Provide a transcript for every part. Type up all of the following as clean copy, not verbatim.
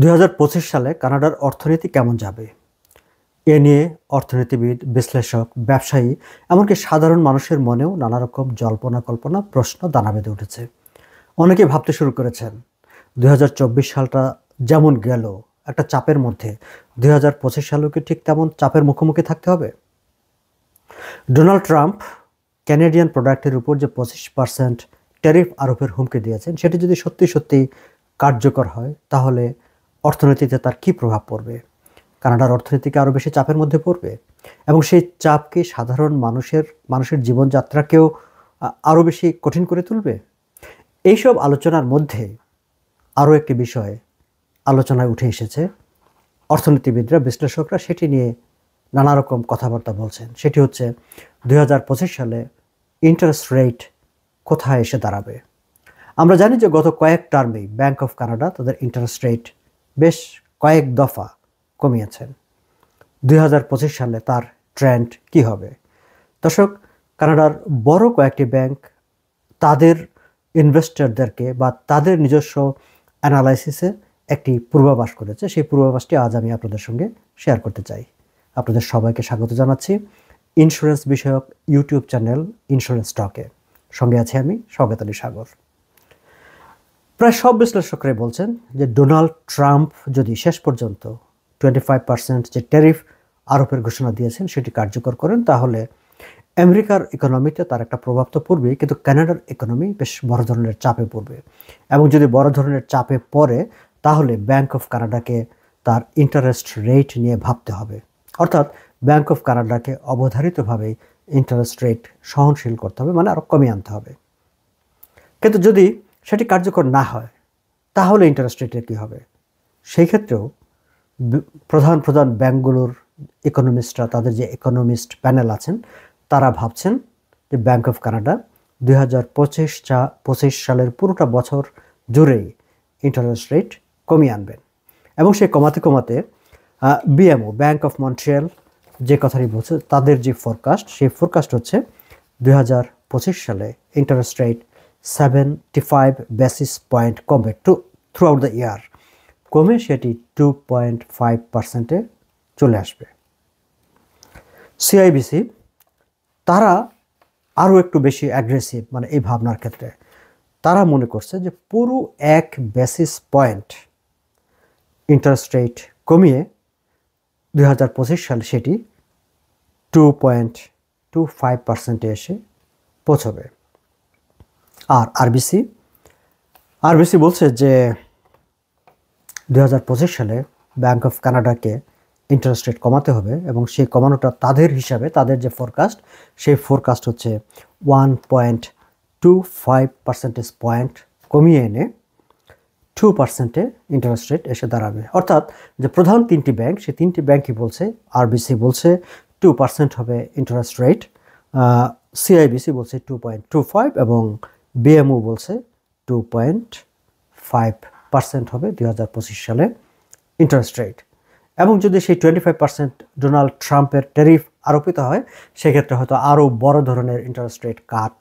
2025 সালে কানাডার অর্থনীতি কেমন যাবে এ নিয়ে অর্থনীতিবিদ, বিশ্লেষক, ব্যবসায়ী এমনকি সাধারণ মানুষের মনেও নানা রকম জল্পনা কল্পনা প্রশ্ন দানা বেঁধে উঠেছে। অনেকে ভাবতে শুরু করেছেন 2024 সালটা যেমন গেল একটা চাপের মধ্যে, 2025 সালেও কি ঠিক তেমন চাপের মুখোমুখি থাকতে হবে? ডোনাল্ড ট্রাম্প ক্যানাডিয়ান প্রোডাক্টের উপর যে 25% ট্যারিফ আরোপের হুমকি দিয়েছেন, সেটি যদি সত্যি সত্যি কার্যকর হয় তাহলে অর্থনীতিতে তার কী প্রভাব পড়বে? কানাডার অর্থনীতিকে আরও বেশি চাপের মধ্যে পড়বে এবং সেই চাপ কি সাধারণ মানুষের জীবনযাত্রাকেও আরও বেশি কঠিন করে তুলবে? এইসব আলোচনার মধ্যে আরও একটি বিষয় আলোচনায় উঠে এসেছে। অর্থনীতিবিদরা, বিশ্লেষকরা সেটি নিয়ে নানা রকম কথাবার্তা বলছেন। সেটি হচ্ছে 2025 সালে ইন্টারেস্ট রেট কোথায় এসে দাঁড়াবে। আমরা জানি যে গত কয়েক টার্মেই ব্যাংক অফ কানাডা তাদের ইন্টারেস্ট রেট বেশ কয়েক দফা কমিয়েছেন। 2025 সালে তার ট্রেন্ড কি হবে? দর্শক, কানাডার বড় কয়েকটি ব্যাংক তাদের ইনভেস্টরদেরকে বা তাদের নিজস্ব অ্যানালাইসিসে একটি পূর্বাভাস করেছে। সেই পূর্বাভাসটি আজ আমি আপনাদের সঙ্গে শেয়ার করতে চাই। আপনাদের সবাইকে স্বাগত জানাচ্ছি ইন্স্যুরেন্স বিষয়ক ইউটিউব চ্যানেল ইন্স্যুরেন্স টকে। সঙ্গে আছি আমি শওকত আলী সাগর। প্রায় সব বিশ্লেষকরাই বলছেন যে ডোনাল্ড ট্রাম্প যদি শেষ পর্যন্ত 25% যে ট্যারিফ আরোপের ঘোষণা দিয়েছেন সেটি কার্যকর করেন, তাহলে আমেরিকার ইকোনমিতে তার একটা প্রভাব তো পড়বেই, কিন্তু কানাডার ইকোনমি বেশ বড় ধরনের চাপে পড়বে। এবং যদি বড় ধরনের চাপে পড়ে তাহলে ব্যাংক অফ কানাডাকে তার ইন্টারেস্ট রেট নিয়ে ভাবতে হবে। অর্থাৎ ব্যাংক অফ কানাডাকে অবধারিতভাবেই ইন্টারেস্ট রেট সহনশীল করতে হবে, মানে আরও কমিয়ে আনতে হবে। কিন্তু যদি সেটি কার্যকর না হয় তাহলে ইন্টারেস্ট রেটের কী হবে? সেই ক্ষেত্রেও প্রধান ব্যাংকগুলোর ইকোনমিস্টরা, তাদের যে ইকোনমিস্ট প্যানেল আছেন, তারা ভাবছেন যে ব্যাংক অফ কানাডা 2025 সালের পুরোটা বছর জুড়েই ইন্টারেস্ট রেট কমিয়ে আনবেন। এবং সে কমাতে কমাতে বিএমও, ব্যাংক অফ মন্ট্রিয়াল যে কথাটি বলছে, তাদের যে ফোরকাস্ট, সেই ফোরকাস্ট হচ্ছে 2025 সালে ইন্টারেস্ট রেট 75 বেসিস পয়েন্ট কমবে থ্রু আউট দ্য ইয়ার, কমে সেটি 2.5%-এ চলে আসবে। সিআইবিসি তারা আরও একটু বেশি অ্যাগ্রেসিভ, মানে এই ভাবনার ক্ষেত্রে তারা মনে করছে যে পুরো 1 বেসিস পয়েন্ট ইন্টারেস্ট রেট কমিয়ে 2025 সালে সেটি 2.25%-এ এসে পৌঁছবে। আর আরবিসি বলছে যে 2025 সালে ব্যাংক অফ কানাডাকে ইন্টারেস্ট রেট কমাতে হবে এবং সেই কমানোটা তাদের হিসাবে, তাদের যে ফোরকাস্ট, সেই ফোরকাস্ট হচ্ছে 1.25 পয়েন্ট কমিয়ে এনে 2%-এ ইন্টারেস্ট রেট এসে দাঁড়াবে। অর্থাৎ যে প্রধান তিনটি ব্যাংক, সেই তিনটি ব্যাংকই বলছে, আরবিসি বলছে 2% হবে ইন্টারেস্ট রেট, সিআইবিসি বলছে 2.25 এবং বিএমও বলছে 2.5% হবে 2025 সালে ইন্টারেস্ট রেট। এবং যদি সেই 25% ডোনাল্ড ট্রাম্পের ট্যারিফ আরোপিত হয়, সেক্ষেত্রে হয়তো আরও বড় ধরনের ইন্টারেস্ট রেট কাট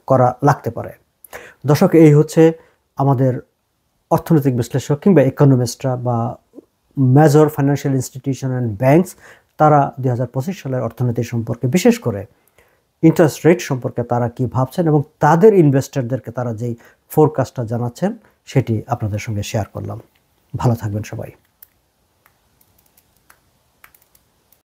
করা লাগতে পারে। দর্শক, এই হচ্ছে আমাদের অর্থনৈতিক বিশ্লেষক কিংবা ইকোনমিস্টরা বা major financial institution and banks, তারা 2025 সালের অর্থনীতি সম্পর্কে, বিশেষ করে ইন্টারেস্ট রেট সম্পর্কে তারা কি ভাবছেন এবং তাদের ইনভেস্টরদেরকে তারা যেই ফোরকাস্টটা জানাচ্ছেন সেটি আপনাদের সঙ্গে শেয়ার করলাম। ভালো থাকবেন সবাই।